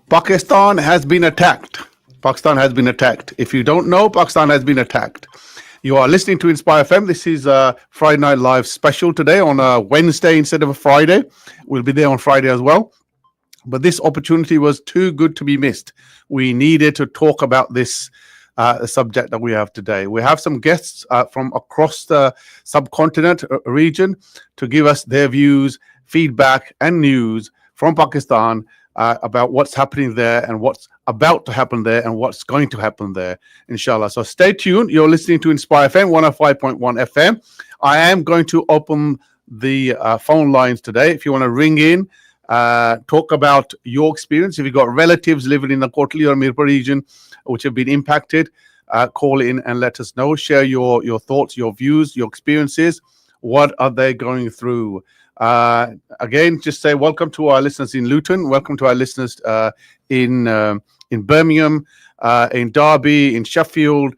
Pakistan has been attacked. Pakistan has been attacked. If you don't know, Pakistan has been attacked. You are listening to Inspire FM. This is a Friday Night Live special today on a Wednesday instead of a Friday. We'll be there on Friday as well. But this opportunity was too good to be missed. We needed to talk about this subject that we have today. We have some guests from across the subcontinent region to give us their views, feedback, and news from Pakistan about what's happening there and what's about to happen there and what's going to happen there, inshallah. So stay tuned. You're listening to Inspire FM 105.1 FM. I am going to open the phone lines today. If you want to ring in, talk about your experience. If you've got relatives living in the Kotli or Mirpur region which have been impacted, call in and let us know. Share your thoughts, your views, your experiences. What are they going through? Again, just say welcome to our listeners in Luton. Welcome to our listeners in Birmingham, in Derby, in Sheffield,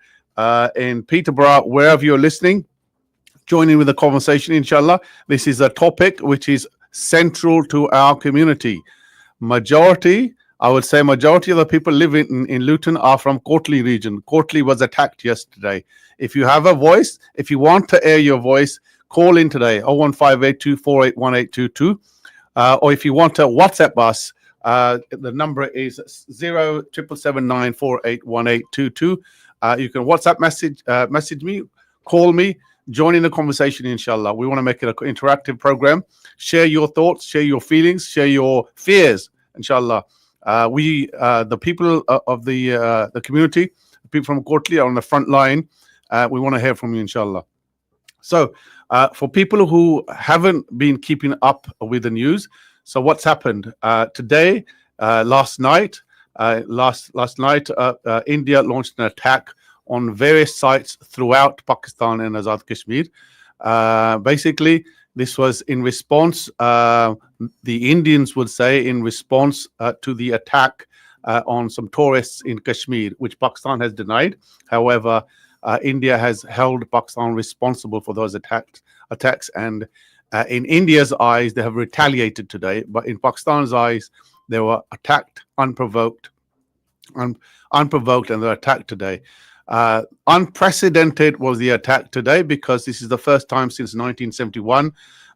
in Peterborough, wherever you're listening. Join in with the conversation, inshallah. This is a topic which is central to our community. I would say majority of the people living in Luton are from Kotli region. Kotli was attacked yesterday. If you have a voice, if you want to air your voice, call in today, 01582481822. Or if you want to WhatsApp us, the number is 07779481822. You can WhatsApp message me, call me, join in the conversation, inshallah. We want to make it an interactive program. Share your thoughts, share your feelings, share your fears, inshallah. The people of the community, the people from Kotli are on the front line. We want to hear from you, inshallah. So, for people who haven't been keeping up with the news, so what's happened today? Last night, India launched an attack on various sites throughout Pakistan and Azad Kashmir. Basically, this was in response. The Indians would say in response to the attack on some tourists in Kashmir, which Pakistan has denied. However, India has held Pakistan responsible for those attacks, and in India's eyes, they have retaliated today. But in Pakistan's eyes, they were attacked unprovoked, and they're attacked today. Unprecedented was the attack today because this is the first time since 1971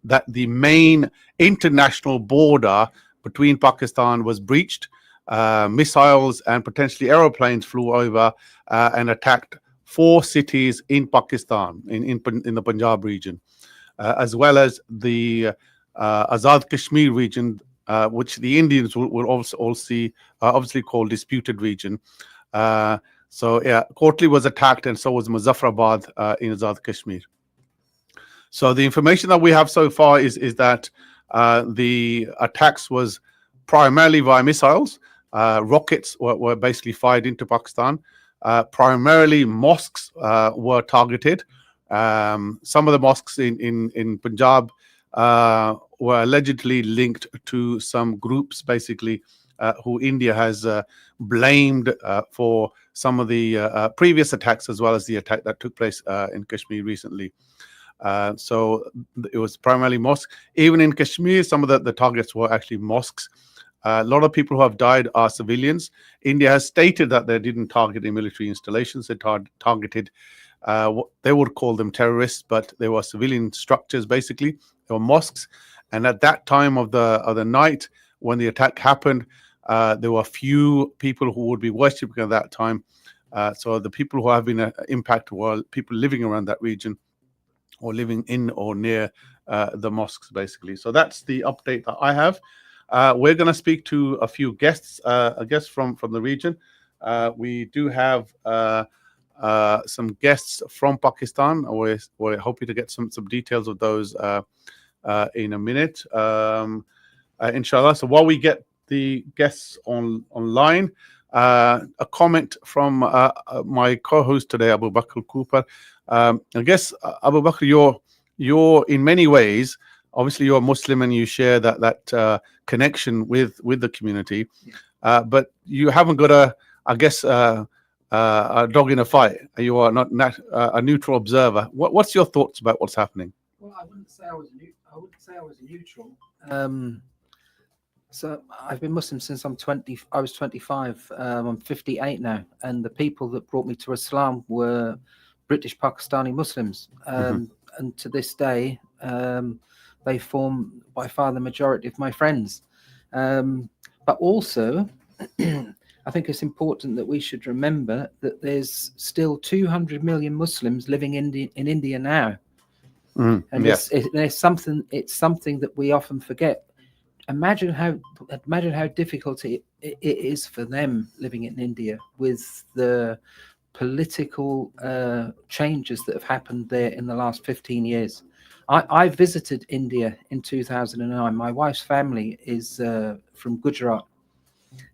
that the main international border between Pakistan was breached. Missiles and potentially aeroplanes flew over and attacked 4 cities in Pakistan, in the Punjab region, as well as the Azad Kashmir region, which the Indians will also obviously call disputed region. So yeah, Kotli was attacked, and so was Muzaffarabad in Azad Kashmir. So the information that we have so far is that the attacks was primarily via missiles. Rockets were basically fired into Pakistan. Primarily mosques were targeted. Some of the mosques in Punjab were allegedly linked to some groups, basically, who India has blamed for some of the previous attacks, as well as the attack that took place in Kashmir recently. So it was primarily mosques. Even in Kashmir, some of the targets were actually mosques. A lot of people who have died are civilians. India has stated that they didn't target the military installations. They targeted, they would call them terrorists, but they were civilian structures, basically. They were mosques. And at that time of the night, when the attack happened, there were few people who would be worshipping at that time. So the people who have been impacted were people living around that region or living in or near the mosques, basically. So that's the update that I have. We're going to speak to a few guests, from the region. We do have some guests from Pakistan. We're hoping to get some details of those in a minute, inshallah. So while we get the guests online, a comment from my co-host today, Abu Bakr Cooper. I guess, Abu Bakr, you're in many ways, obviously you're a Muslim and you share that connection with the community, but you haven't got a dog in a fight. You are not a neutral observer. What's your thoughts about what's happening? Well, I wouldn't say I was neutral. So I've been Muslim since I was 25. I'm 58 now, and the people that brought me to Islam were British Pakistani Muslims, and to this day, they form by far the majority of my friends. But also, I think it's important that we should remember that there's still 200 million Muslims living in India now, and Yes. it's something that we often forget. Imagine how difficult it is for them living in India with the political changes that have happened there in the last 15 years. I visited India in 2009. My wife's family is from Gujarat,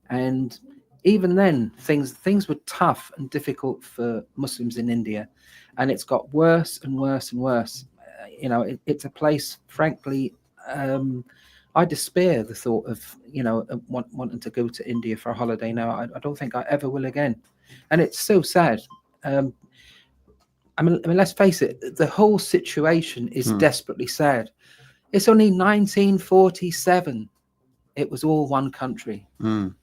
and even then things were tough and difficult for Muslims in India, and it's got worse and worse and worse. It's a place, frankly, I despair the thought of wanting to go to India for a holiday now. I don't think I ever will again, and it's so sad. I mean, let's face it, the whole situation is desperately sad. It's only 1947. It was all one country, and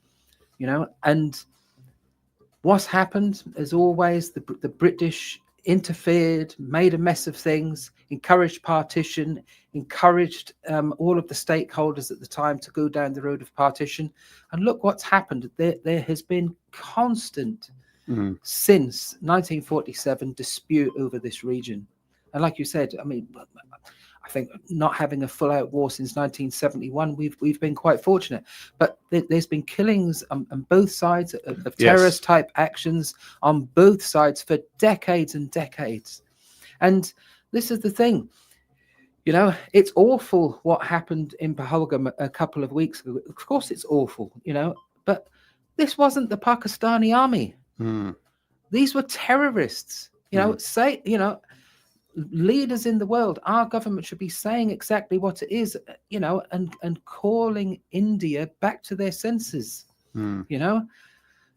what's happened, as always, the British interfered, made a mess of things, encouraged partition, encouraged all of the stakeholders at the time to go down the road of partition. And look what's happened. There has been constant, since 1947, dispute over this region. And like you said, I mean, I think not having a full-out war since 1971, we've been quite fortunate. But there's been killings on both sides of terrorist-type actions on both sides for decades and decades. And this is the thing, it's awful what happened in Pahalgam a couple of weeks ago. Of course it's awful, but this wasn't the Pakistani army. These were terrorists, leaders in the world. Our government should be saying exactly what it is, and calling India back to their senses.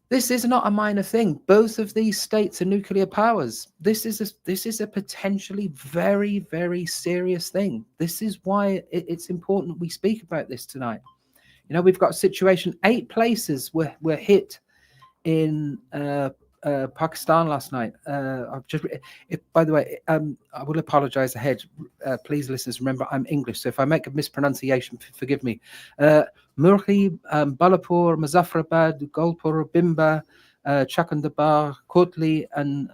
This is not a minor thing. Both of these states are nuclear powers. This is a potentially very, very serious thing. This is why it's important we speak about this tonight. We've got a situation. 8 places were hit in Pakistan last night. By the way, I will apologize ahead. Please, listeners, remember I'm English, so if I make a mispronunciation, forgive me. Murhi, Balapur, Muzaffarabad, Golpur, Bimba, Chakandabar, Kotli, and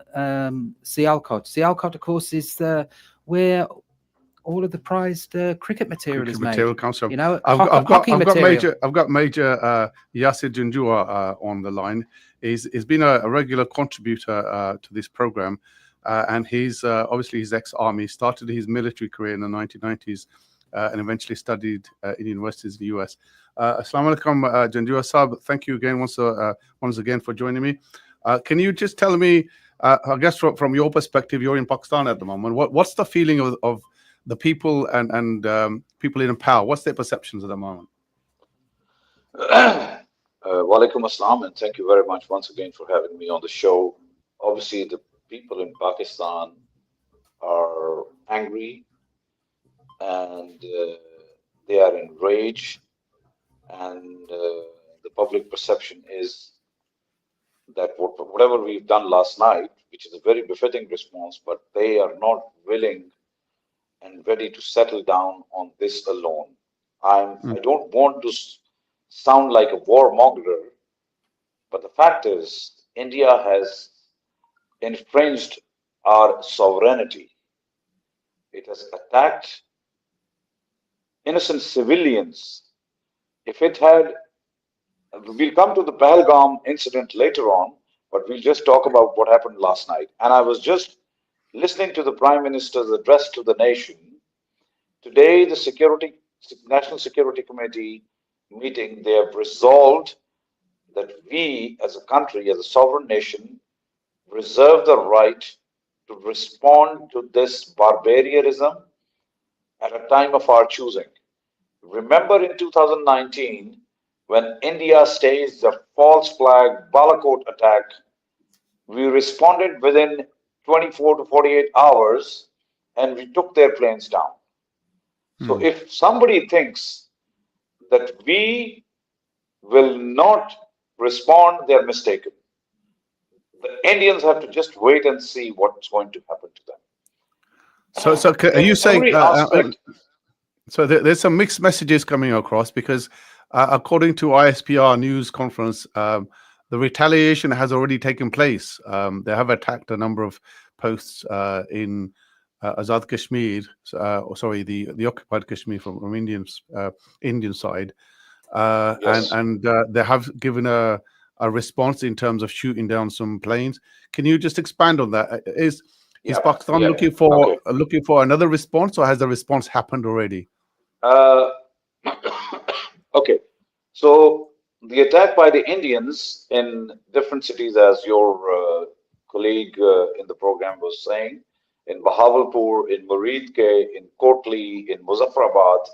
Sialkot. Sialkot, of course, is where all of the prized cricket material is made. I've got Major Yasir Junjua on the line. He's been a regular contributor to this program, and he's obviously he's ex-army. He started his military career in the 1990s and eventually studied in universities in the US. Assalamu alaikum, Junjua Sahab. Thank you again once again for joining me. Can you just tell me, I guess from your perspective, you're in Pakistan at the moment. What's the feeling of the people and people in power? What's their perceptions at the moment? Walaikum assalam, and thank you very much once again for having me on the show. Obviously, the people in Pakistan are angry and they are enraged, and the public perception is that whatever we've done last night, which is a very befitting response, but they are not willing and ready to settle down on this alone. I don't want to sound like a warmonger, but the fact is, India has infringed our sovereignty. It has attacked innocent civilians. If it had, we'll come to the Pahalgam incident later on, but we'll just talk about what happened last night. And I was just listening to the Prime Minister's address to the nation. Today, the National Security Committee meeting, they have resolved that we as a country, as a sovereign nation, reserve the right to respond to this barbarism at a time of our choosing. Remember in 2019, when India staged the false flag Balakot attack, we responded within 24 to 48 hours and we took their planes down. So if somebody thinks that we will not respond, they're mistaken. The Indians have to just wait and see what's going to happen to them. So are you saying? Every aspect. So there's some mixed messages coming across because, according to ISPR news conference, the retaliation has already taken place. They have attacked a number of posts in Azad Kashmir, the occupied Kashmir from Indian side, Yes. and they have given a response in terms of shooting down some planes. Can you just expand on that? Is Pakistan looking for another response, or has the response happened already? Okay, so the attack by the Indians in different cities, as your colleague in the program was saying, in Bahawalpur, in Muridke, in Kotli, in Muzaffarabad,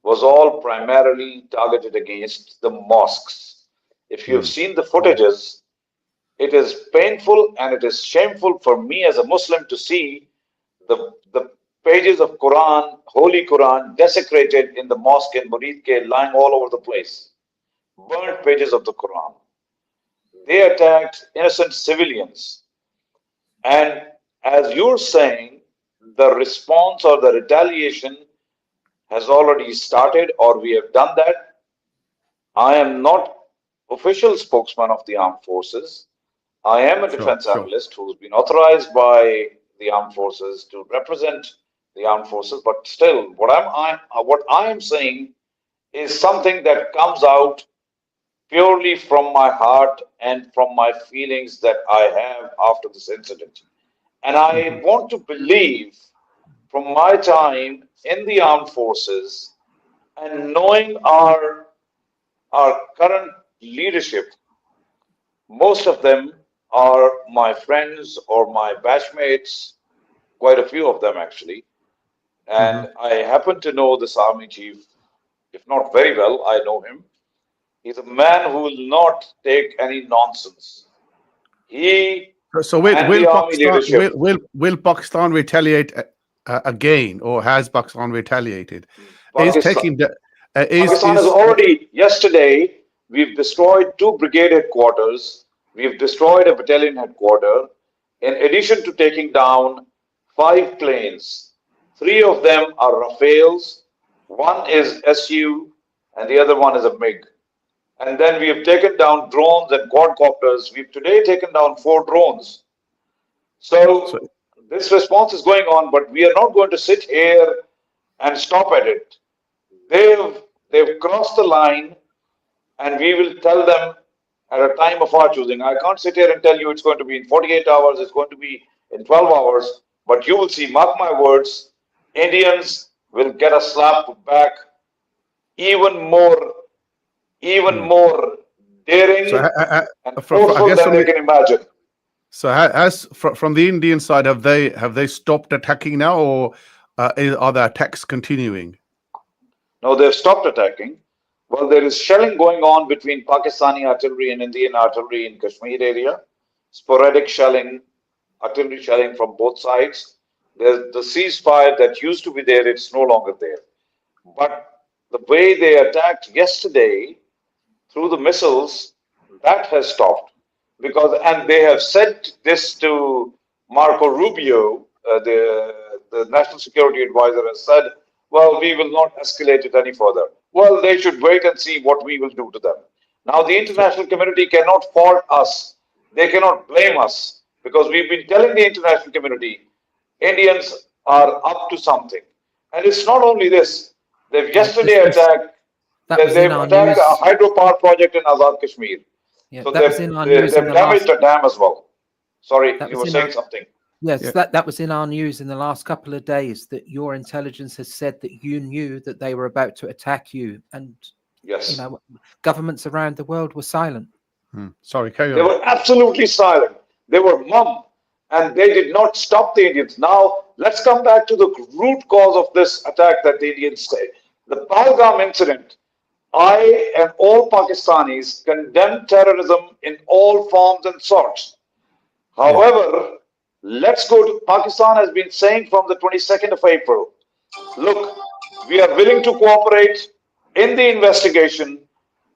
was all primarily targeted against the mosques. If you've seen the footages, it is painful and it is shameful for me as a Muslim to see the pages of Quran, Holy Quran, desecrated in the mosque in Muridke, lying all over the place. Burnt pages of the Quran. They attacked innocent civilians. And as you're saying, the response or the retaliation has already started, or we have done that. I am not official spokesman of the armed forces. I am a defense analyst who's been authorized by the armed forces to represent the armed forces, but still, what I am saying is something that comes out purely from my heart and from my feelings that I have after this incident. And I want to believe, from my time in the armed forces and knowing our current leadership, most of them are my friends or my batchmates, quite a few of them actually. And I happen to know this army chief, if not very well, I know him. He's a man who will not take any nonsense. So will Pakistan retaliate again, or has Pakistan retaliated? Pakistan has already, yesterday, we've destroyed 2 brigade headquarters, we've destroyed a battalion headquarters, in addition to taking down 5 planes. 3 of them are Rafales, 1 is Su, and the other one is a MiG. And then we have taken down drones and quadcopters. We've today taken down 4 drones. So this response is going on, but we are not going to sit here and stop at it. They've crossed the line, and we will tell them at a time of our choosing. I can't sit here and tell you it's going to be in 48 hours, it's going to be in 12 hours, but you will see, mark my words, Indians will get a slap back even more daring and forceful than they can imagine. So from the Indian side, have they stopped attacking now, or are the attacks continuing? No, they've stopped attacking. Well, there is shelling going on between Pakistani artillery and Indian artillery in Kashmir area. Sporadic shelling, artillery shelling from both sides. There's the ceasefire that used to be there, it's no longer there. But the way they attacked yesterday through the missiles, that has stopped. And they have said this to Marco Rubio, the National Security Advisor, has said, well, we will not escalate it any further. Well, they should wait and see what we will do to them. Now, the international community cannot fault us. They cannot blame us, because we've been telling the international community, Indians are up to something. And it's not only this. They've yesterday attacked, they've attacked a hydropower project in Azad Kashmir. Yeah, so they've damaged a dam as well. Sorry, you were saying something. Yes, that was in our news in the last couple of days, that your intelligence has said that you knew that they were about to attack you, and yes, governments around the world were silent. Sorry, carry on. They were absolutely silent. They were mum, and they did not stop the Indians. Now, let's come back to the root cause of this attack that the Indians say. The Pahalgam incident. I and all Pakistanis condemn terrorism in all forms and sorts. However, let's go to Pakistan has been saying from the 22nd of April, look, we are willing to cooperate, in the investigation,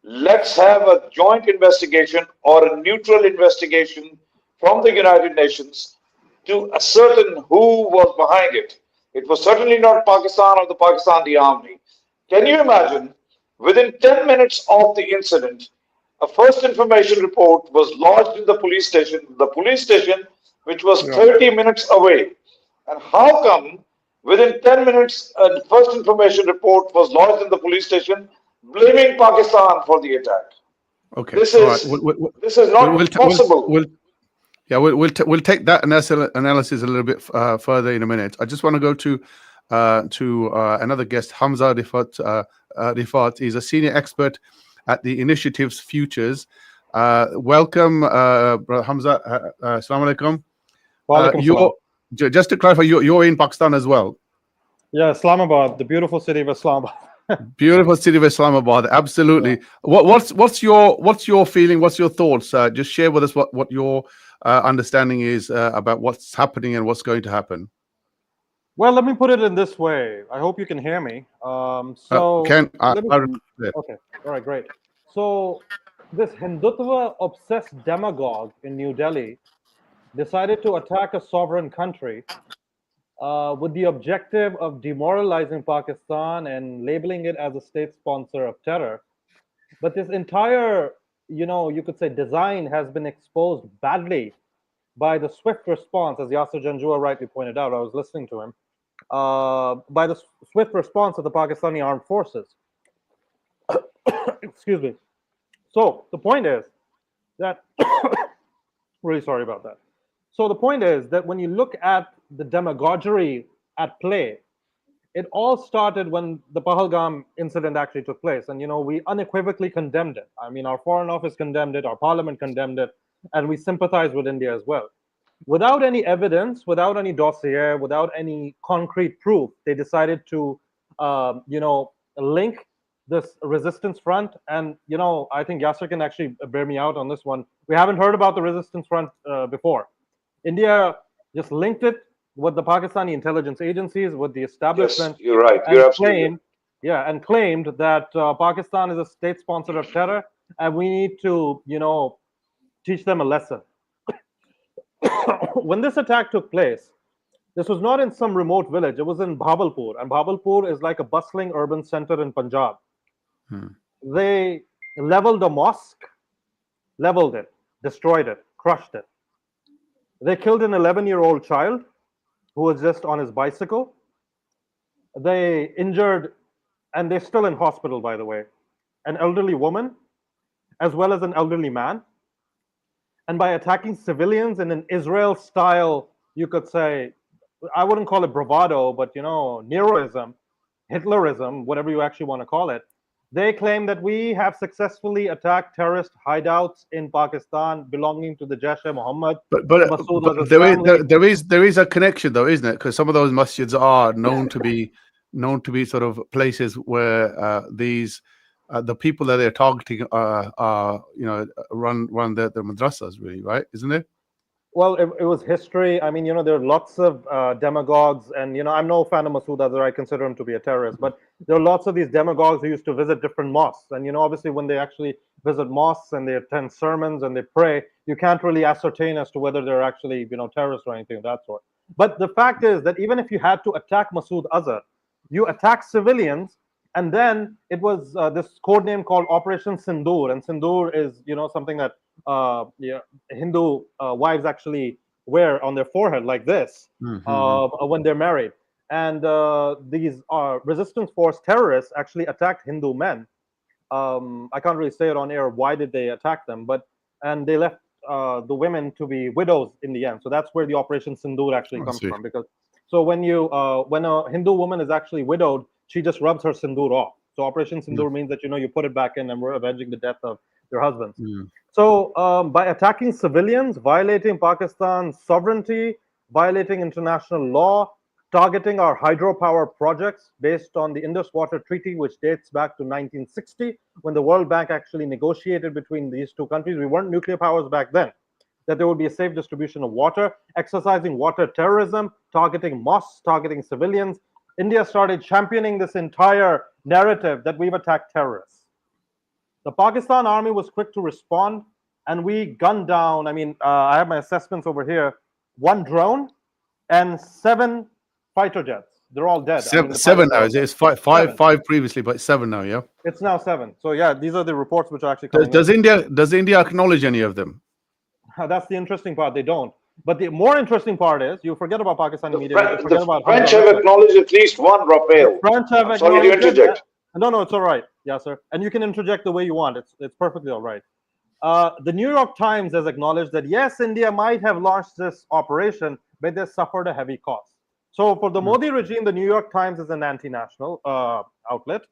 let's have a joint investigation or a neutral investigation from the United Nations to ascertain who was behind it. It was certainly not Pakistan or the Pakistani army. Can you imagine? Within 10 minutes of the incident, a first information report was lodged in the police station, which was 30 minutes away. And how come within 10 minutes, a first information report was lodged in the police station blaming Pakistan for the attack? Okay. This All right. is this is not possible. We'll take that analysis a little bit further in a minute. I just want to go to another guest. Hamza Rifat is a senior expert at the Initiatives Futures. Welcome, Brother Hamza. Assalamu alaikum. Just to clarify, you're in Pakistan as well. Yeah, Islamabad, the beautiful city of Islamabad. Beautiful city of Islamabad, absolutely. Yeah. What's your feeling? What's your thoughts? Just share with us what your understanding is about what's happening and what's going to happen. Well, let me put it in this way. I hope you can hear me. Okay, all right, great. So this Hindutva-obsessed demagogue in New Delhi decided to attack a sovereign country with the objective of demoralizing Pakistan and labeling it as a state sponsor of terror. But this entire, you could say, design has been exposed badly by the swift response, as Yasir Janjua rightly pointed out. I was listening to him. By the swift response of the Pakistani armed forces. Excuse me. So the point is that, really sorry about that. So the point is that when you look at the demagoguery at play, it all started when the Pahalgam incident actually took place. And, we unequivocally condemned it. I mean, our Foreign Office condemned it, our Parliament condemned it, and we sympathize with India as well. Without any evidence, without any dossier, without any concrete proof, they decided to, link this resistance front. And, I think Yasir can actually bear me out on this one. We haven't heard about the resistance front before. India just linked it with the Pakistani intelligence agencies, with the establishment. Yes, you're right. You're absolutely right. And claimed that Pakistan is a state sponsor of terror, and we need to, teach them a lesson. When this attack took place, this was not in some remote village. It was in Bhabalpur, and Bhabalpur is like a bustling urban center in Punjab. They leveled a mosque, leveled it, destroyed it, crushed it. They killed an 11-year-old child who was just on his bicycle. They injured, and they're still in hospital, by the way, an elderly woman, as well as an elderly man. And by attacking civilians in an Israel-style, you could say, I wouldn't call it bravado, but, Neroism, Hitlerism, whatever you actually want to call it, they claim that we have successfully attacked terrorist hideouts in Pakistan belonging to the Jaish-e-Mohammed. But there is a connection, though, isn't it? Because some of those masjids are known to be sort of places where the people that they're targeting are run their madrasas, really, right? Isn't it? Well, it was history. I mean, there are lots of demagogues, and I'm no fan of Masood Azhar. I consider him to be a terrorist, but there are lots of these demagogues who used to visit different mosques, and obviously when they actually visit mosques and they attend sermons and they pray, you can't really ascertain as to whether they're actually terrorists or anything of that sort. But the fact is that even if you had to attack Masood Azhar, you attack civilians. And then it was this code name called Operation Sindoor, and Sindoor is something that Hindu wives actually wear on their forehead like this when they're married. And these resistance force terrorists actually attacked Hindu men. I can't really say it on air. Why did they attack them? And they left the women to be widows in the end. So that's where the Operation Sindoor actually comes from. Because so when a Hindu woman is actually widowed, she just rubs her sindoor off. So Operation Sindoor means that you put it back in, and we're avenging the death of their husbands. So by attacking civilians, violating Pakistan's sovereignty, violating international law, targeting our hydropower projects based on the Indus Water Treaty, which dates back to 1960, when the World Bank actually negotiated between these two countries. We weren't nuclear powers back then. That there would be a safe distribution of water, exercising water terrorism, targeting mosques, targeting civilians. India started championing this entire narrative that we've attacked terrorists. The Pakistan army was quick to respond, and we gunned down, I mean, I have my assessments over here, 1 drone and 7 fighter jets. They're all dead. I mean, Seven now. It's five previously, but 7 now. Yeah. It's now 7. So yeah, these are the reports which are actually coming. Does India acknowledge any of them? That's the interesting part. They don't. But the more interesting part is you forget about Pakistani media. The French have acknowledged at least 1 Rafale. French have acknowledged. Sorry to interject. No, it's all right. Yeah, sir. And you can interject the way you want. It's perfectly all right. The New York Times has acknowledged that yes, India might have launched this operation, but they suffered a heavy cost. So for the Modi regime, the New York Times is an anti-national outlet.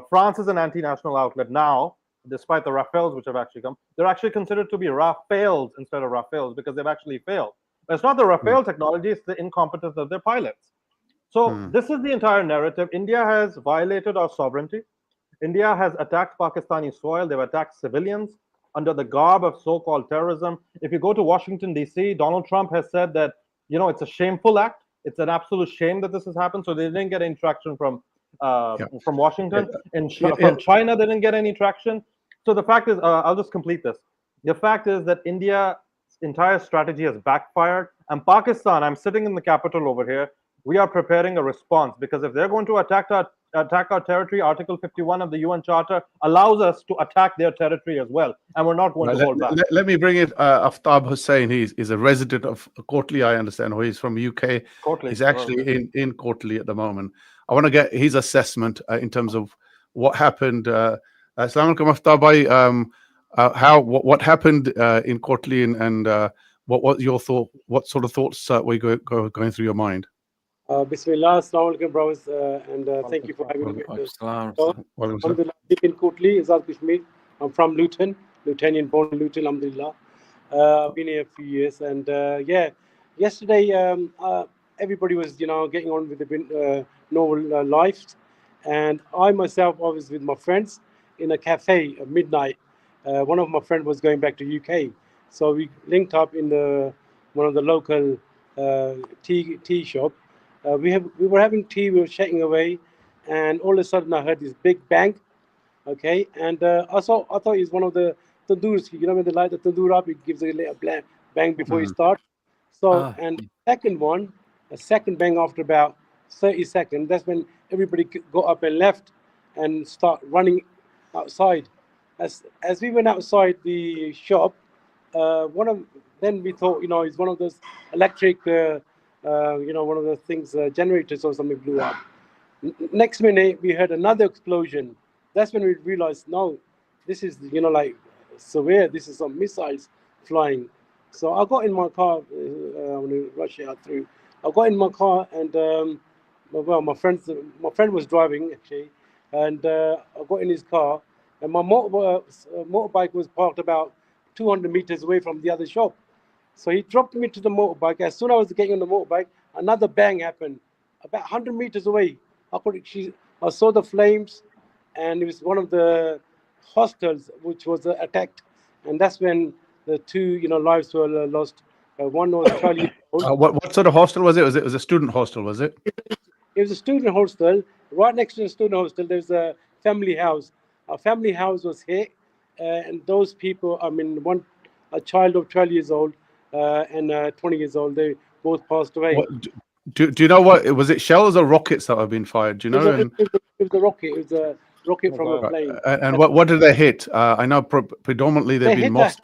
France is an anti-national outlet now, despite the Rafales which have actually come. They're actually considered to be Rafales instead of Rafales because they've actually failed. But it's not the Rafale technology, it's the incompetence of their pilots. So this is the entire narrative. India has violated our sovereignty. India has attacked Pakistani soil. They've attacked civilians under the garb of so-called terrorism. If you go to Washington, D.C., Donald Trump has said that, you know, it's a shameful act. It's an absolute shame that this has happened. So they didn't get any traction from Washington. From China, they didn't get any traction. So the fact is, I'll just complete this. The fact is that India's entire strategy has backfired. And Pakistan, I'm sitting in the capital over here, we are preparing a response because if they're going to attack our territory, Article 51 of the UN Charter allows us to attack their territory as well. And we're not going to hold back. Let me bring it. Aftab Hussain, he's a resident of Kotley, I understand, or he's from UK. Kotley. He's actually in Kotley at the moment. I want to get his assessment in terms of what happened. Assalamu alaikum, Aftab bhai. What happened in Kotley and what was your thought? What sort of thoughts were going through your mind? Bismillah, assalamu alaikum, brothers, and thank you for having me. Alhamdulillah, in Kotli, Azad Kashmir. I'm from Luton, Lutonian born in Luton, alhamdulillah. I've been here a few years, and yeah, yesterday everybody was, you know, getting on with the normal life, and I myself was with my friends in a cafe at midnight. One of my friends was going back to UK, so we linked up in one of the local tea shop. We were having tea, we were chatting away, and all of a sudden I heard this big bang, okay, and I thought it was one of the tandoors, you know, when they light the tandoor up, it gives a little bang before you start. So, and a second bang after about 30 seconds, that's when everybody got up and left and start running outside. As we went outside the shop, then we thought, you know, it's one of those electric you know, one of the things, generators or something blew up. Next minute, we heard another explosion. That's when we realized, no, this is, you know, like severe. This is some missiles flying. So I got in my car. I want to rush it out through. I got in my car, and well, my friend was driving actually, and I got in his car, and my motorbike was parked about 200 meters away from the other shop. So he dropped me to the motorbike. As soon as I was getting on the motorbike, another bang happened about 100 meters away. I saw the flames, and it was one of the hostels which was attacked. And that's when the 2, you know, lives were lost. One was Charlie. What sort of hostel was it? Was it a student hostel? Was it? It was a student hostel. Right next to the student hostel, there's a family house. A family house was hit, and those people, I mean, a child of 12 years old, and 20 years old, they both passed away. Do you know what was it? Shells or rockets that have been fired? Do you know? It was a rocket. It was a rocket from a plane. And what did they hit? I know predominantly they've been mosques.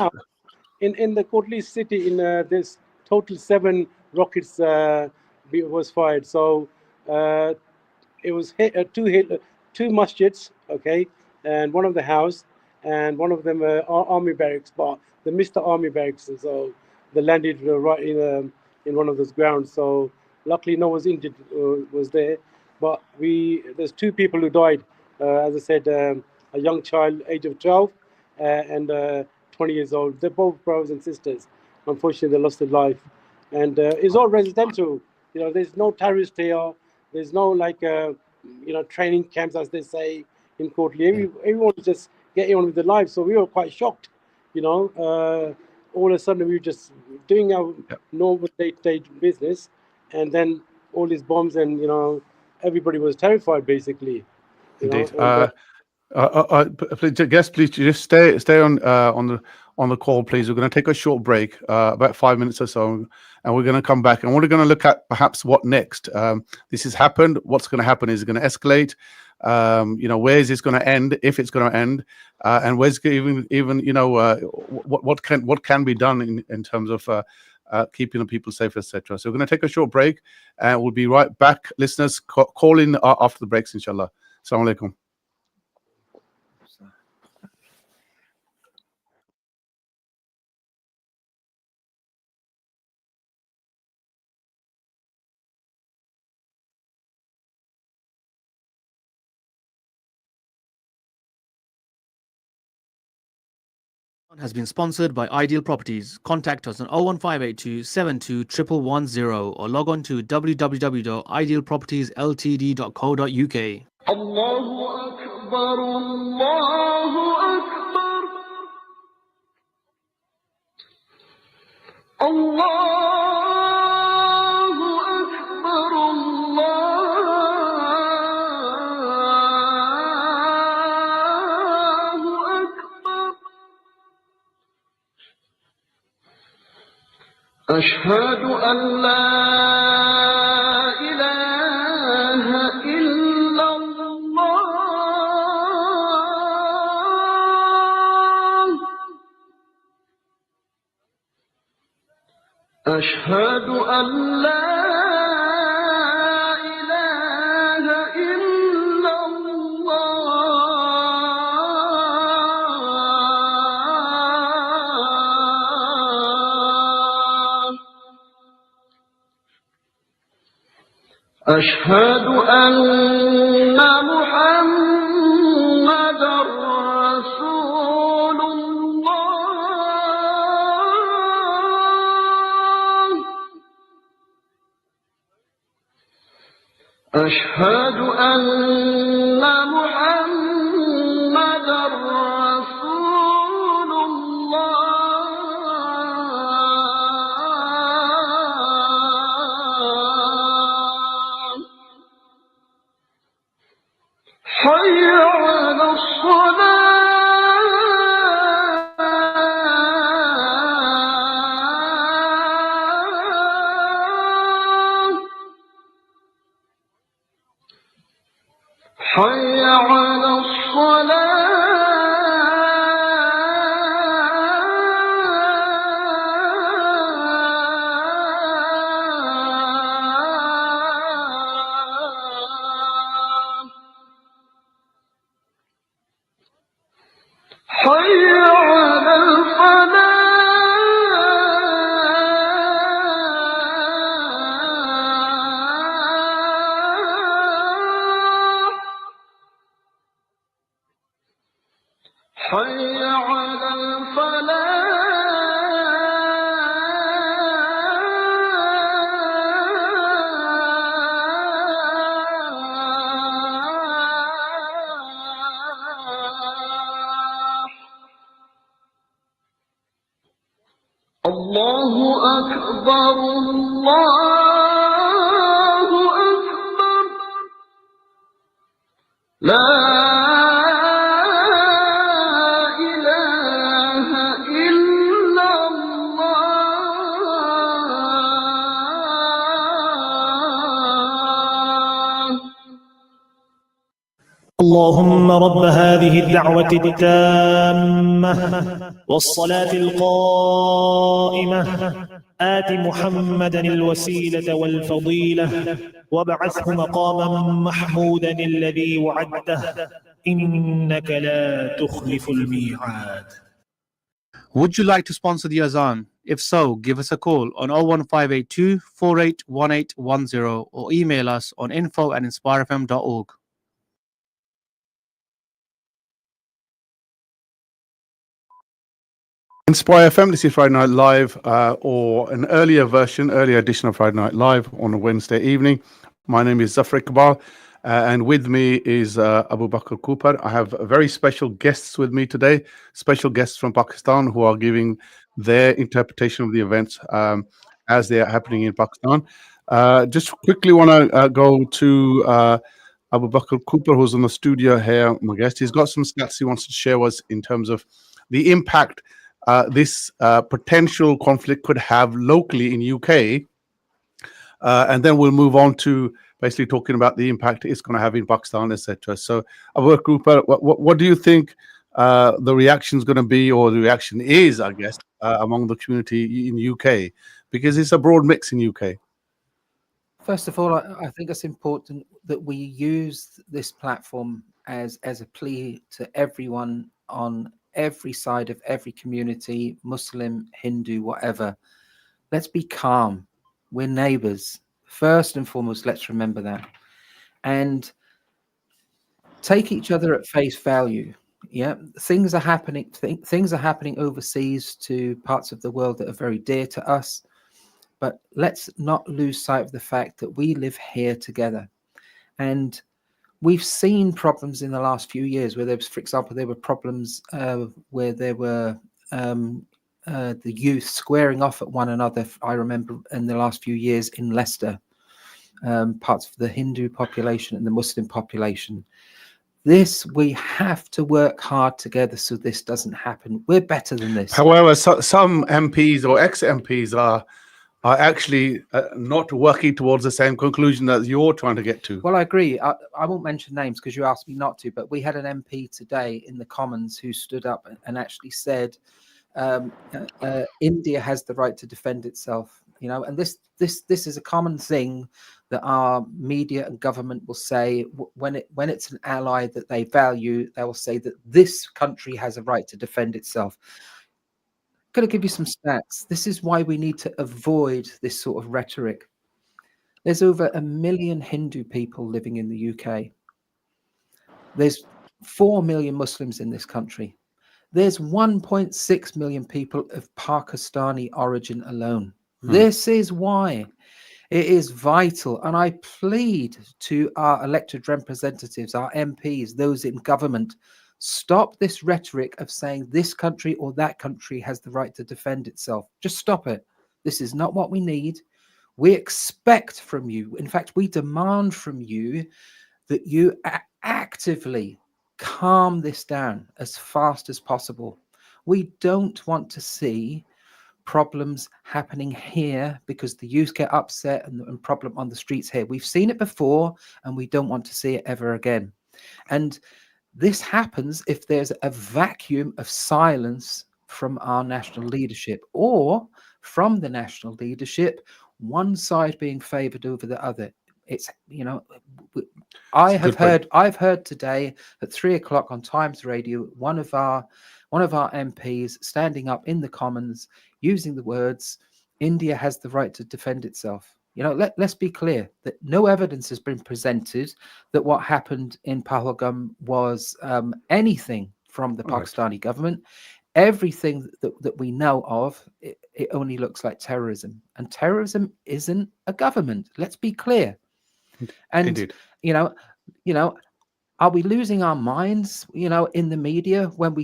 In the Kotli city, in this total 7 rockets was fired. So it was hit two masjids, okay, and one of the house, and one of them army barracks, but they missed the army barracks, and so they landed right in one of those grounds. So luckily no one's injured was there, but there's 2 people who died. As I said, a young child, age of 12, and 20 years old. They're both brothers and sisters. Unfortunately, they lost their life, and it's all residential. You know, there's no terrorist here. There's no like you know, training camps, as they say in Kotli. Everyone was just getting on with their lives. So we were quite shocked. You know, all of a sudden we were just doing our normal day-to-day business, and then all these bombs, and you know, everybody was terrified basically. Indeed. Please just stay on the call, please. We're going to take a short break, about 5 minutes or so, and we're going to come back and we're going to look at perhaps what next. This has happened. What's going to happen? Is it going to escalate? Where is this going to end, if it's going to end, and where's even what can be done in terms of keeping the people safe, etc. So we're going to take a short break, and we'll be right back. Listeners, call in after the breaks, inshallah. Assalamu alaikum. Has been sponsored by Ideal Properties. Contact us on 01582 72 110 or log on to www.idealpropertiesltd.co.uk. Allahu Akbar, Allahu Akbar, Allahu Akbar, Allahu Akbar. Ashhadu an la أشهد أن لا إله إلا الله أشهد أن محمدًا رسول أشهد أن محمدًا رسول الله حي على حي على الصلاة حي على الفلاح حي على الفلاح الله أكبر الله أكبر لا إله إلا الله اللهم رب هذه الدعوة التامة والصلاة القائمة آت محمدا الوسيلة والفضيلة وابعثه مقاما محمودا الذي وعدته إنك لا تخلف الميعاد. Would you like to sponsor the Azan? If so, give us a call on 01582 481810 or email us on info@inspirefm.org. Inspire FM, this is Friday Night Live, or an earlier edition of Friday Night Live on a Wednesday evening. My name is Zaffar Iqbal, and with me is Abu Bakr Cooper. I have very special guests with me today, special guests from Pakistan who are giving their interpretation of the events as they are happening in Pakistan. Just quickly want to go to Abu Bakr Cooper, who's in the studio here, my guest. He's got some stats he wants to share with us in terms of the impact this potential conflict could have locally in UK. And then we'll move on to basically talking about the impact it's going to have in Pakistan, etc. So, Abu Bakr Cooper, what do you think the reaction is going to be, or the reaction is, I guess, among the community in UK? Because it's a broad mix in UK. First of all, I think it's important that we use this platform as a plea to everyone on every side of every community, Muslim, Hindu, whatever. Let's be calm. We're neighbours. First and foremost, let's remember that. And take each other at face value. Yeah, things are happening. Things are happening overseas to parts of the world that are very dear to us. But let's not lose sight of the fact that we live here together. And we've seen problems in the last few years where there was, for example, there were problems where there were the youth squaring off at one another. I remember in the last few years in Leicester, parts of the Hindu population and the Muslim population. We have to work hard together so this doesn't happen. We're better than this. However, some MPs or ex-MPs are actually not working towards the same conclusion that you're trying to get to. Well, I agree. I won't mention names because you asked me not to, but we had an MP today in the Commons who stood up and actually said India has the right to defend itself. You know, and this is a common thing that our media and government will say when it's an ally that they value. They will say that this country has a right to defend itself. I'm going to give you some stats. This is why we need to avoid this sort of rhetoric. There's over 1 million Hindu people living in the UK. There's 4 million Muslims in this country. There's 1.6 million people of Pakistani origin alone. This is why it is vital. And I plead to our elected representatives, our MPs, those in government, stop this rhetoric of saying this country or that country has the right to defend itself. Just stop it. This is not what we need. We expect from you, in fact, we demand from you that you actively calm this down as fast as possible. We don't want to see problems happening here because the youth get upset and problem on the streets here. We've seen it before and we don't want to see it ever again. And this happens if there's a vacuum of silence from our national leadership, or from the national leadership, one side being favored over the other. It's, you know, I've heard today at 3 o'clock on Times Radio, one of our MPs standing up in the Commons using the words, India has the right to defend itself. You know, let's be clear that no evidence has been presented that what happened in Pahalgam was anything from the Pakistani government. Everything that we know of, it only looks like terrorism. And terrorism isn't a government. Let's be clear. And, Indeed. you know, are we losing our minds, you know, in the media when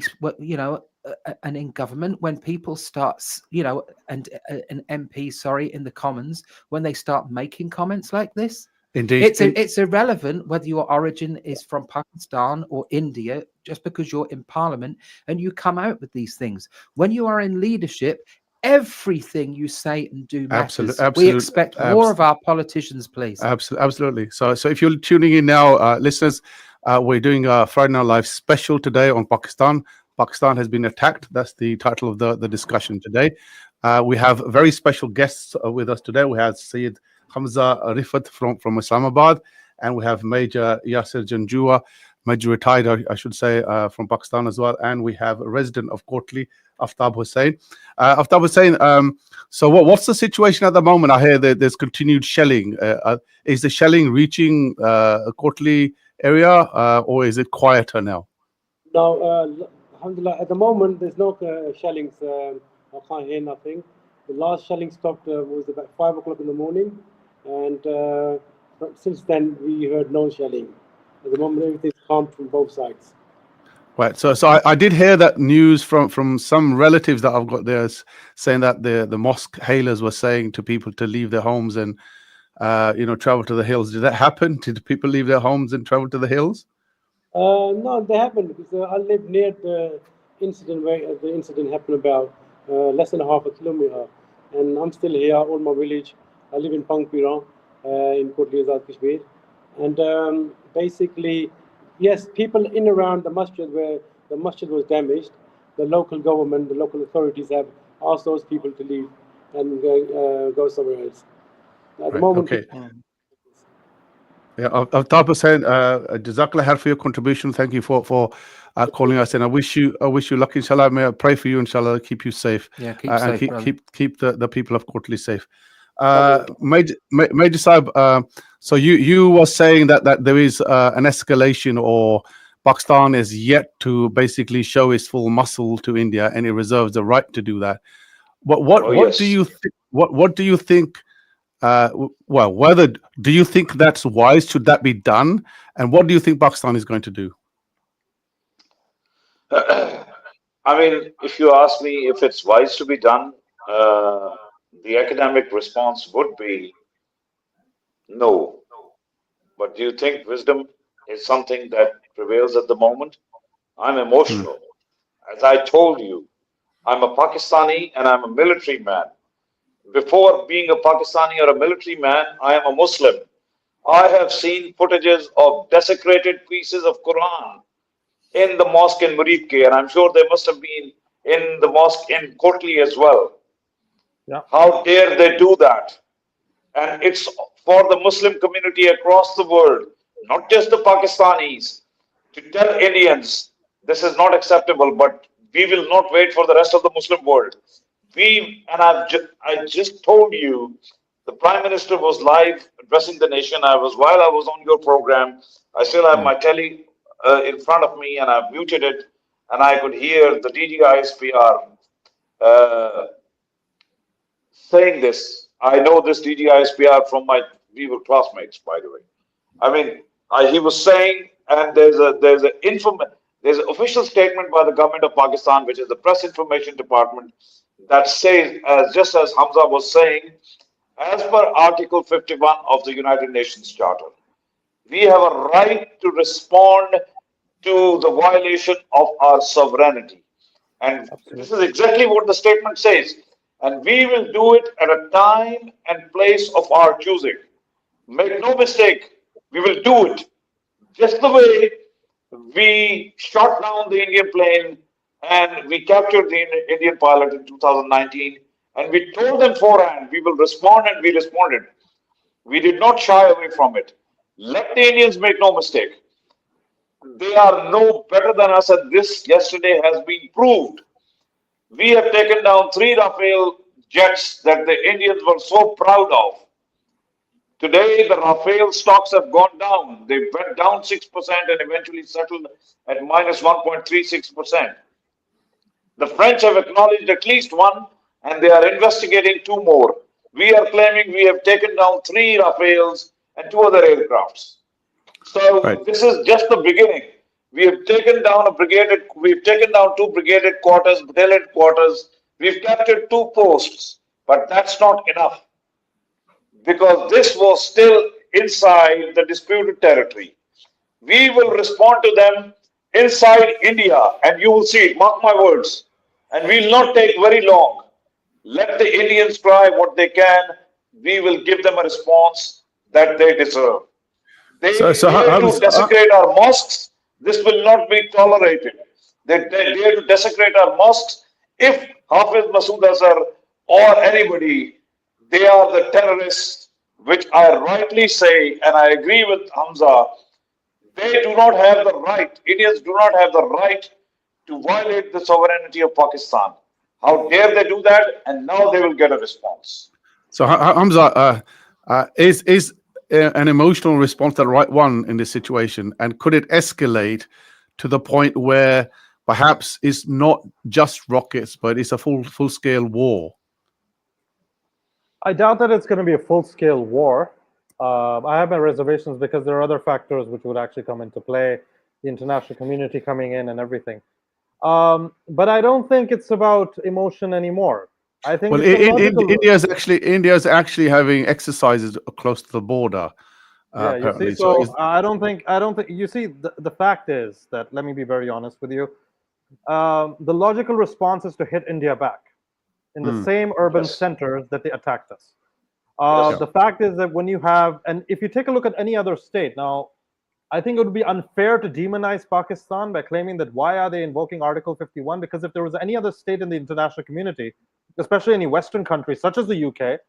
and in government, when people start, you know, and an MP, in the Commons, when they start making comments like this? Indeed. It's irrelevant whether your origin is from Pakistan or India, just because you're in Parliament and you come out with these things. When you are in leadership, everything you say and do matters. We expect more of our politicians, please. Absolutely. So if you're tuning in now, listeners, we're doing a Friday Night Live special today on Pakistan. Pakistan has been attacked. That's the title of the discussion today. We have very special guests with us today. We have Sayyid Hamza Rifat from Islamabad, and we have Major Yasir Janjua, Major retired, I should say, from Pakistan as well. And we have a resident of Kotli, Aftab Hussain. Aftab Hussain, so what's the situation at the moment? I hear that there's continued shelling. Is the shelling reaching Kotli area, or is it quieter now? Now, alhamdulillah, at the moment, there's no shellings. I can't hear nothing. The last shelling stopped was about 5 o'clock in the morning. And since then, we heard no shelling. At the moment, everything's calm from both sides. Right. So I did hear that news from some relatives that I've got there, saying that the mosque hailers were saying to people to leave their homes and travel to the hills. Did that happen? Did people leave their homes and travel to the hills? No, they haven't, because I live near the incident where the incident happened, about less than half a kilometer, and I'm still here, all my village. I live in Pangpira, in Kotli Azad, Kashmir, and basically, yes, people in around the masjid where the masjid was damaged, the local government, the local authorities have asked those people to leave and go somewhere else. At the moment, okay. Yeah, Avtar Hussain, Jazakallah khair for your contribution. Thank you for calling us, and I wish you luck. Inshallah, may I pray for you. Inshallah, keep you safe. Yeah, keep and safe, keep the people of Kotli safe. Major Sahib, so you were saying that there is an escalation, or Pakistan is yet to basically show its full muscle to India, and it reserves the right to do that. What do you think? What do you think? Whether do you think that's wise? Should that be done? And what do you think Pakistan is going to do? I mean, if you ask me if it's wise to be done, the academic response would be no. But do you think wisdom is something that prevails at the moment? I'm emotional. As I told you, I'm a Pakistani and I'm a military man. Before being a Pakistani or a military man, I am a Muslim. I have seen footages of desecrated pieces of Quran in the mosque in Muribke, and I'm sure they must have been in the mosque in Kotli as well. Yeah. How dare they do that? And it's for the Muslim community across the world, not just the Pakistanis, to tell Indians this is not acceptable, but we will not wait for the rest of the Muslim world. I just told you, the Prime Minister was live addressing the nation. While I was on your program, I still have my telly in front of me, and I've muted it, and I could hear the DGISPR saying this. I know this DGISPR from we were classmates, by the way. I mean, he was saying, and there's an official statement by the government of Pakistan, which is the Press Information Department, that says, just as Hamza was saying, as per Article 51 of the United Nations Charter, we have a right to respond to the violation of our sovereignty. And this is exactly what the statement says. And we will do it at a time and place of our choosing. Make no mistake, we will do it just the way we shot down the Indian plane and we captured the Indian pilot in 2019, and we told them beforehand we will respond, and we responded. We did not shy away from it. Let the Indians make no mistake. They are no better than us, and this yesterday has been proved. We have taken down 3 Rafale jets that the Indians were so proud of. Today, the Rafale stocks have gone down. They went down 6% and eventually settled at minus 1.36%. The French have acknowledged at least 1, and they are investigating 2 more. We are claiming we have taken down 3 Rafales and 2 other aircrafts. So This is just the beginning. We have taken down 2 brigaded quarters, battalion quarters. We've captured 2 posts, but that's not enough, because this was still inside the disputed territory. We will respond to them inside India, and you will see it, mark my words. And we will not take very long. Let the Indians try what they can. We will give them a response that they deserve. They dare to desecrate our mosques. This will not be tolerated. They dare to desecrate our mosques. If Hafiz Masood Azhar or anybody, they are the terrorists, which I rightly say, and I agree with Hamza, they do not have the right, Indians do not have the right to violate the sovereignty of Pakistan. How dare they do that? And now they will get a response. So Hamza, is an emotional response the right one in this situation? And could it escalate to the point where perhaps it's not just rockets, but it's a full-scale war? I doubt that it's going to be a full-scale war. I have my reservations because there are other factors which would actually come into play, the international community coming in and everything. But I don't think it's about emotion anymore. I think Well, it's a logical route. India's actually having exercises close to the border. Yeah, you see, Apparently, so I don't think you see the fact is that, let me be very honest with you, the logical response is to hit India back in the same urban Yes. centers that they attacked us. Yes. The fact is that when you have, and if you take a look at any other state now, I think it would be unfair to demonize Pakistan by claiming that why are they invoking Article 51? Because if there was any other state in the international community, especially any Western country such as the UK,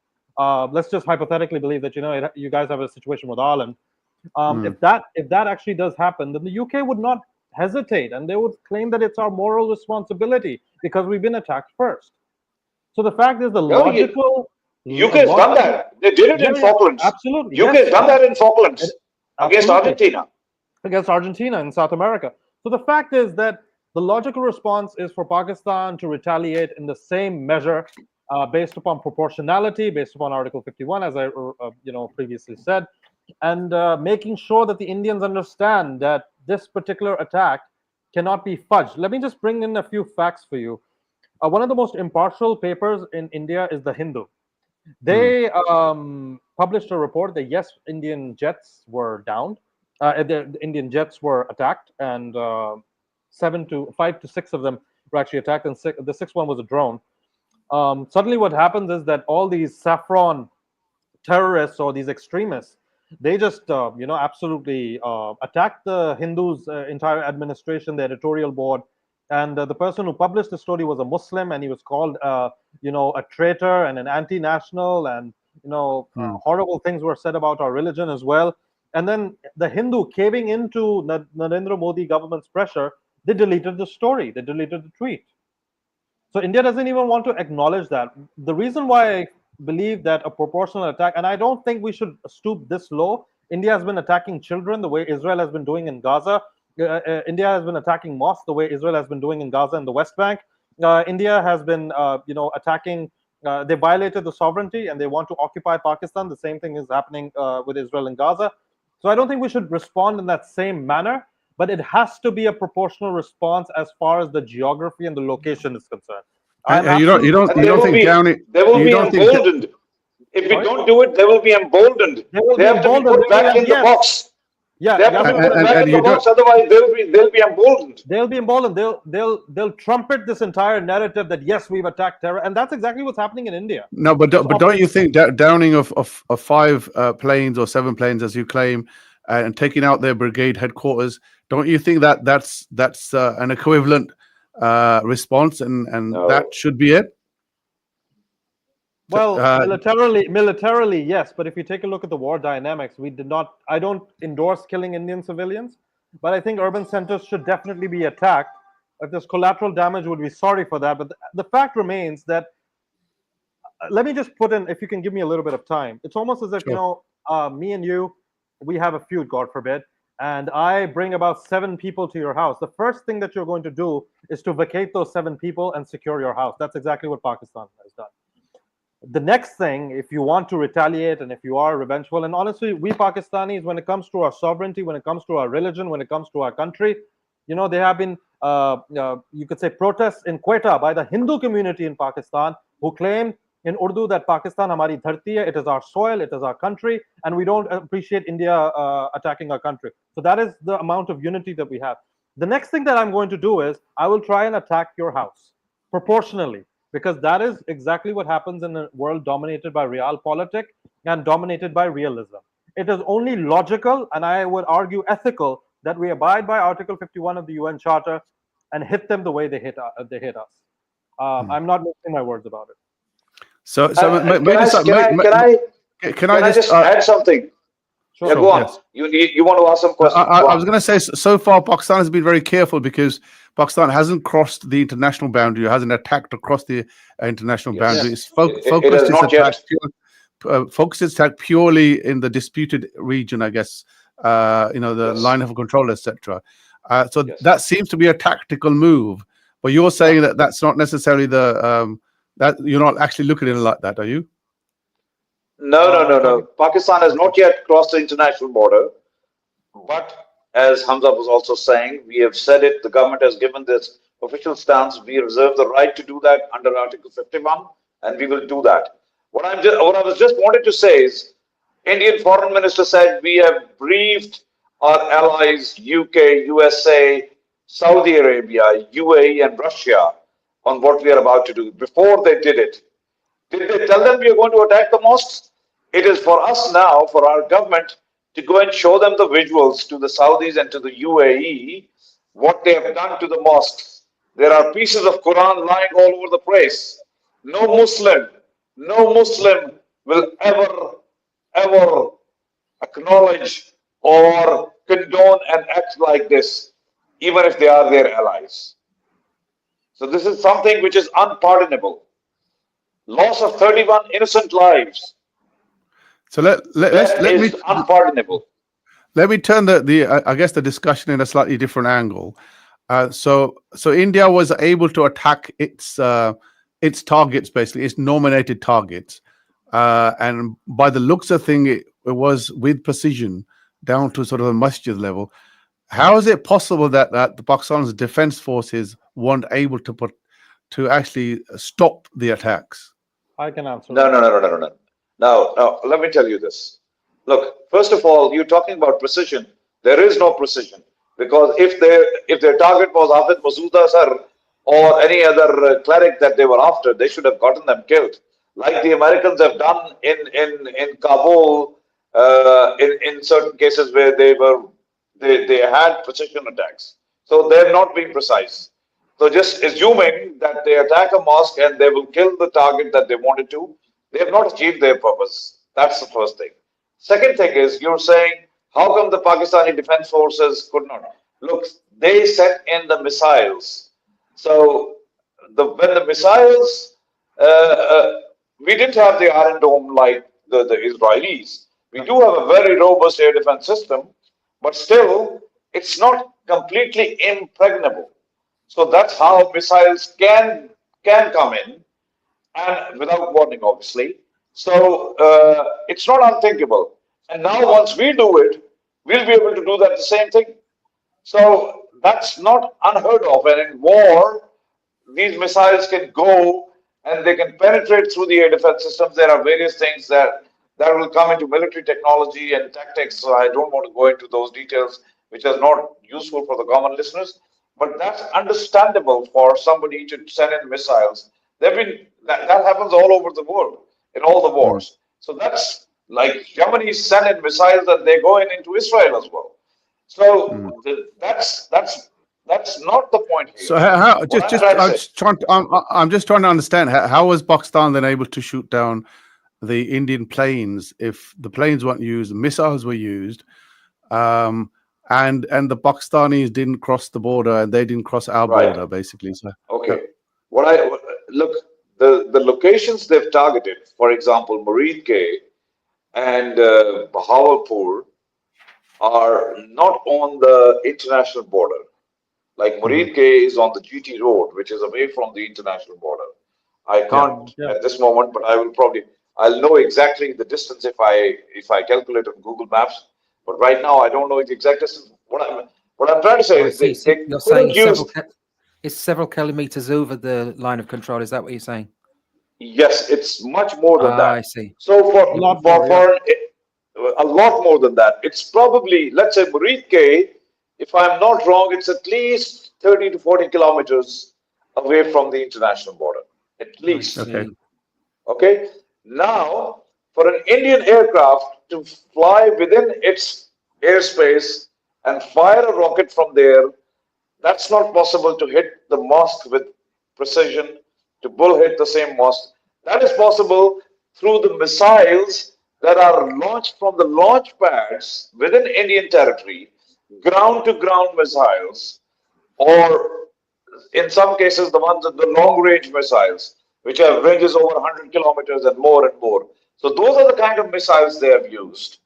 let's just hypothetically believe that you guys have a situation with Ireland. If that actually does happen, then the UK would not hesitate, and they would claim that it's our moral responsibility because we've been attacked first. So the fact is, the logical. UK has done that. They did it in Falklands. Absolutely. UK has done that in Falklands against Argentina. Against Argentina in South America. So the fact is that the logical response is for Pakistan to retaliate in the same measure, based upon proportionality, based upon Article 51, as I previously said, and making sure that the Indians understand that this particular attack cannot be fudged. Let me just bring in a few facts for you. One of the most impartial papers in India is The Hindu. They published a report that yes, Indian jets were downed. The Indian jets were attacked, and 5 to 6 of them were actually attacked, and the sixth one was a drone. Suddenly, what happens is that all these saffron terrorists or these extremists, they just absolutely attacked the Hindus' entire administration, the editorial board. And the person who published the story was a Muslim, and he was called, a traitor and an anti-national, and horrible things were said about our religion as well. And then the Hindu, caving into Narendra Modi government's pressure, they deleted the story, they deleted the tweet. So India doesn't even want to acknowledge that. The reason why I believe that a proportional attack, and I don't think we should stoop this low. India has been attacking children the way Israel has been doing in Gaza. India has been attacking mosques the way Israel has been doing in Gaza and the West Bank. India has been, attacking. They violated the sovereignty and they want to occupy Pakistan. The same thing is happening with Israel and Gaza. So I don't think we should respond in that same manner, but it has to be a proportional response as far as the geography and the location is concerned. You don't think Downey? They will be emboldened. If we don't do it, they will be emboldened. They have to be put back in the box. Yeah, they have to be put back in the box. Otherwise, they'll be emboldened. They'll be emboldened. They'll trumpet this entire narrative that yes, we've attacked terror, and that's exactly what's happening in India. No, but don't you think downing of 5 planes or 7 planes, as you claim, and taking out their brigade headquarters? Don't you think that's an equivalent response, and No. that should be it? Well, militarily, yes. But if you take a look at the war dynamics, I don't endorse killing Indian civilians, but I think urban centers should definitely be attacked. If there's collateral damage, we'd be sorry for that. But the fact remains that, let me just put in, if you can give me a little bit of time, it's almost as if, Sure. me and you, we have a feud, God forbid, and I bring about 7 people to your house. The first thing that you're going to do is to vacate those 7 people and secure your house. That's exactly what Pakistan has done. The next thing, if you want to retaliate and if you are revengeful, and honestly, we Pakistanis, when it comes to our sovereignty, when it comes to our religion, when it comes to our country, there have been, you could say, protests in Quetta by the Hindu community in Pakistan who claim in Urdu that Pakistan hamari dharti hai, it is our soil, it is our country, and we don't appreciate India attacking our country. So that is the amount of unity that we have. The next thing that I'm going to do is I will try and attack your house proportionally, because that is exactly what happens in a world dominated by realpolitik and dominated by realism. It is only logical, and I would argue ethical, that we abide by Article 51 of the UN Charter and hit them the way they hit us. I'm not mixing my words about it. So can I just add something? Sure. Yeah, go on. Yes. You want to ask some questions? I was going to say, so far Pakistan has been very careful because Pakistan hasn't crossed the international boundary, hasn't attacked across the international boundary. It's focused its attack purely in the disputed region, I guess. The line of control, etc. That seems to be a tactical move. But you're saying that that's not necessarily that you're not actually looking at it like that, are you? No. Pakistan has not yet crossed the international border. But as Hamza was also saying, we have said it, the government has given this official stance. We reserve the right to do that under Article 51. and we will do that. What I was just wanted to say is, Indian Foreign Minister said we have briefed our allies, UK, USA, Saudi Arabia, UAE, and Russia on what we are about to do. Before they did it, did they tell them we are going to attack the mosques? It is for us now, for our government, to go and show them the visuals to the Saudis and to the UAE, what they have done to the mosques. There are pieces of Quran lying all over the place. No Muslim will ever acknowledge or condone an act like this, even if they are their allies. So this is something which is unpardonable. Loss of 31 innocent lives. So let me unpardonable. Let me turn I guess the discussion in a slightly different angle. So India was able to attack its targets, basically its nominated targets, and by the looks of things, it was with precision down to sort of a masjid level. How is it possible that the Pakistan's defense forces weren't able to actually stop the attacks? I can answer. No. Now, let me tell you this. Look, first of all, you're talking about precision. There is no precision, because if their target was Hafid Masooda sir or any other cleric that they were after, they should have gotten them killed, like the Americans have done in Kabul, in certain cases where they had precision attacks. So they're not being precise. So just assuming that they attack a mosque and they will kill the target that they wanted to, they have not achieved their purpose. That's the first thing. Second thing is, you're saying, how come the Pakistani Defense Forces could not? Look, they sent in the missiles. So when the missiles, we didn't have the Iron Dome like the Israelis. We do have a very robust air defense system, but still, it's not completely impregnable. So that's how missiles can come in, and without warning, obviously. So it's not unthinkable. And now once we do it, we'll be able to do that the same thing. So that's not unheard of. And in war, these missiles can go and they can penetrate through the air defense systems. There are various things that will come into military technology and tactics. So I don't want to go into those details, which are not useful for the common listeners. But that's understandable for somebody to send in missiles. That happens all over the world in all the wars. So that's like Germany send in missiles and they go into Israel as well. So that's not the point here. So I'm just trying to understand how was Pakistan then able to shoot down the Indian planes if the planes weren't used, missiles were used, and the Pakistanis didn't cross the border and they didn't cross our border, basically. So okay, look, the locations they've targeted, for example, Murid K and Bahawalpur, are not on the international border. Like Murid K is on the GT road, which is away from the international border. I can't at this moment, but I'll know exactly the distance if I calculate on Google Maps. But right now, I don't know the exact distance. What I'm trying to say is you're saying it's several kilometers over the line of control. Is that what you're saying? Yes, it's much more than that. I see. So for a lot more than that. It's probably, let's say, Murid K, if I'm not wrong, it's at least 30 to 40 kilometers away from the international border. At least. Okay. Now, for an Indian aircraft to fly within its airspace and fire a rocket from there, that's not possible to hit the mosque with precision, to bullhit the same mosque. That is possible through the missiles that are launched from the launch pads within Indian territory, ground-to-ground missiles, or in some cases, the long-range missiles, which have ranges over 100 kilometers and more and more. So those are the kind of missiles they have used.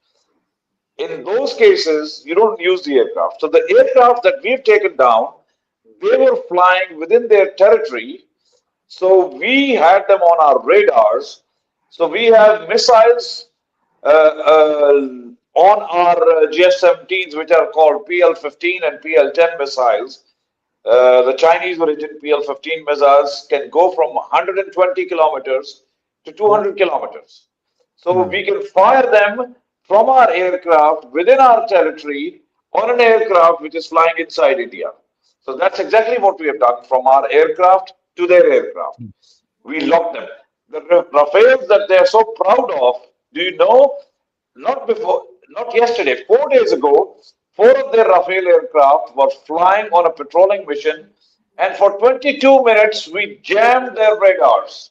In those cases, you don't use the aircraft. So the aircraft that we've taken down, they were flying within their territory. So we had them on our radars. So we have missiles on our GS-17s, which are called PL-15 and PL-10 missiles. The Chinese origin PL-15 missiles can go from 120 kilometers to 200 kilometers. So we can fire them from our aircraft within our territory on an aircraft which is flying inside India. So that's exactly what we have done, from our aircraft to their aircraft. We lock them. The Rafales that they are so proud of, do you know, not yesterday, 4 days ago, 4 of their Rafale aircraft were flying on a patrolling mission, and for 22 minutes we jammed their radars.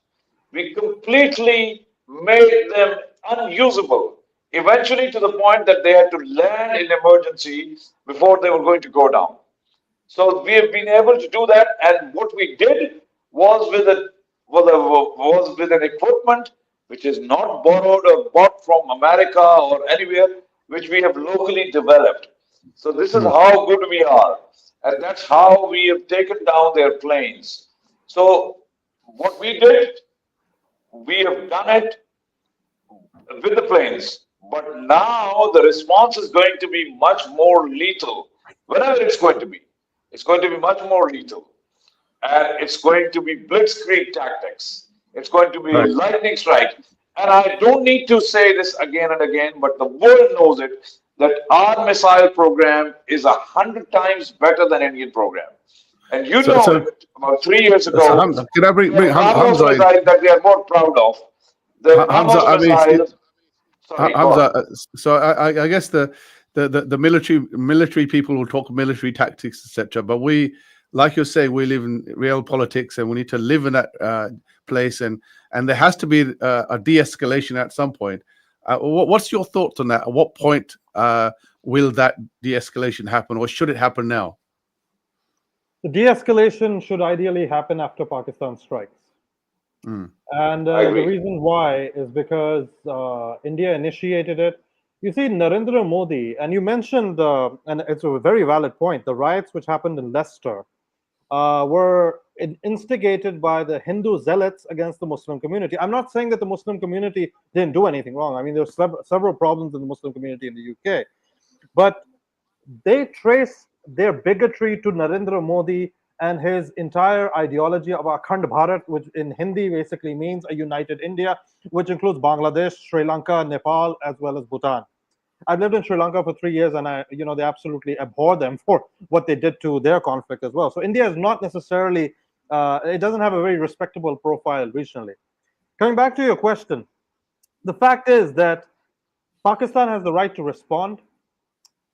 We completely made them unusable, eventually to the point that they had to land in emergency before they were going to go down. So we have been able to do that, and what we did was with an equipment which is not borrowed or bought from America or anywhere, which we have locally developed. So this is how good we are, and that's how we have taken down their planes. So what we did, we have done it with the planes, but now the response is going to be much more lethal. Whenever it's going to be much more lethal, and it's going to be blitzkrieg tactics. It's going to be lightning strike. And I don't need to say this again and again, but the world knows it, that our missile program is 100 times better than Indian program. And you know it, about 3 years ago, can I bring Hamza in? that we are more proud of. The Hamza, I mean, missiles. Hamza, so I guess the military people will talk military tactics, etc. But we, like you're saying, we live in real politics, and we need to live in that place, and there has to be a de-escalation at some point. What's your thoughts on that? At what point will that de-escalation happen, or should it happen now? The de-escalation should ideally happen after Pakistan strikes. And the reason why is because India initiated it. You see, Narendra Modi, and you mentioned, and it's a very valid point, the riots which happened in Leicester were instigated by the Hindu zealots against the Muslim community. I'm not saying that the Muslim community didn't do anything wrong. I mean, there's several problems in the Muslim community in the UK. But they trace their bigotry to Narendra Modi and his entire ideology of Akhand Bharat, which in Hindi basically means a united India, which includes Bangladesh, Sri Lanka, Nepal, as well as Bhutan. I've lived in Sri Lanka for 3 years, and they absolutely abhor them for what they did to their conflict as well. So India is not necessarily, it doesn't have a very respectable profile regionally. Coming back to your question, the fact is that Pakistan has the right to respond.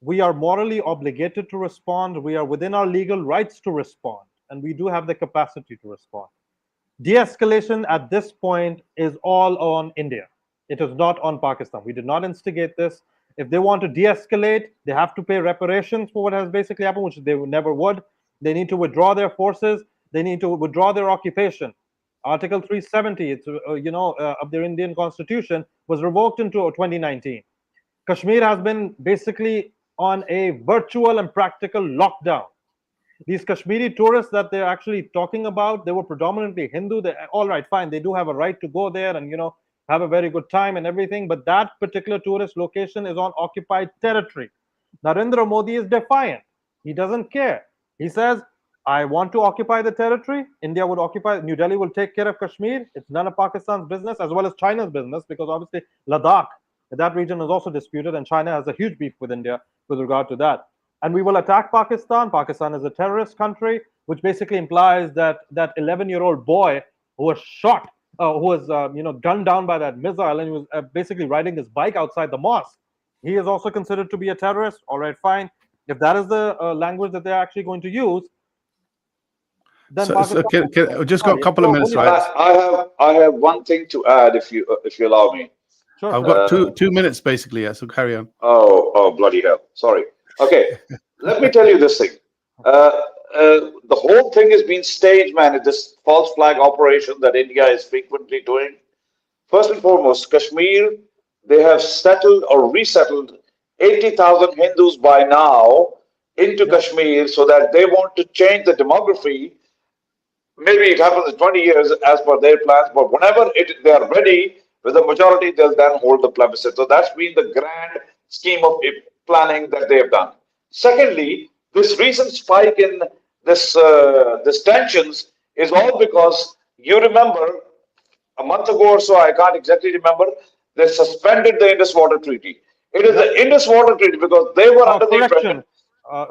We are morally obligated to respond. We are within our legal rights to respond, and we do have the capacity to respond. De-escalation at this point is all on India. It is not on Pakistan. We did not instigate this. If they want to de-escalate, they have to pay reparations for what has basically happened, which they never would. They need to withdraw their forces. They need to withdraw their occupation. Article 370, of their Indian Constitution was revoked in 2019. Kashmir has been basically on a virtual and practical lockdown. These Kashmiri tourists that they're actually talking about, they were predominantly Hindu. All right, fine, they do have a right to go there and have a very good time and everything, but that particular tourist location is on occupied territory. Narendra Modi is defiant. He doesn't care. He says, I want to occupy the territory. India would occupy, New Delhi will take care of Kashmir. It's none of Pakistan's business, as well as China's business, because obviously Ladakh, that region is also disputed, and China has a huge beef with India with regard to that. And we will attack Pakistan. Pakistan is a terrorist country, which basically implies that that 11-year-old boy who was shot, who was gunned down by that missile, and he was basically riding his bike outside the mosque, he is also considered to be a terrorist. All right, fine. If that is the language that they're actually going to use, then just got a couple of minutes, right? I have one thing to add, if you allow me. Sure. I've got two minutes basically. Yeah, so carry on. Oh, bloody hell! Sorry. Okay, let me tell you this thing. The whole thing has been staged, man. This false flag operation that India is frequently doing. First and foremost, Kashmir, they have settled or resettled 80,000 Hindus by now into Kashmir, so that they want to change the demography. Maybe it happens in 20 years as per their plans, but whenever they are ready with the majority, they'll then hold the plebiscite. So that's been the grand scheme of planning that they have done. Secondly, this recent spike in this tensions is all because you remember a month ago or so, I can't exactly remember, they suspended the Indus Water Treaty. It is the Indus Water Treaty because they were under the impression.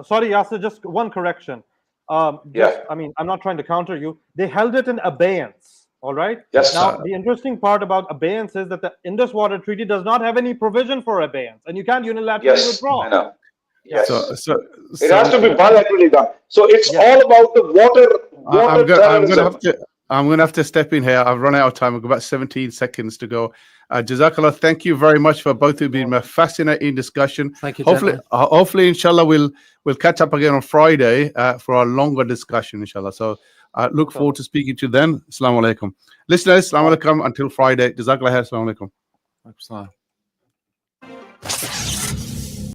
Sorry, Yasser, just one correction. I mean, I'm not trying to counter you. They held it in abeyance. All right. Yes. Now, the interesting part about abeyance is that the Indus Water Treaty does not have any provision for abeyance, and you can't unilaterally withdraw. I know. Yes. So it has to be bilaterally done. So it's all about the water. I'm going to have to step in here. I've run out of time. I've got about 17 seconds to go. Jazakallah, thank you very much for both of you being a fascinating discussion. Thank you. Hopefully, inshallah, we'll catch up again on Friday for a longer discussion, inshallah. So I look forward to speaking to you then. Assalamu alaikum. Listeners, assalamu alaikum until Friday. Jazakallah khair. Assalamu alaikum.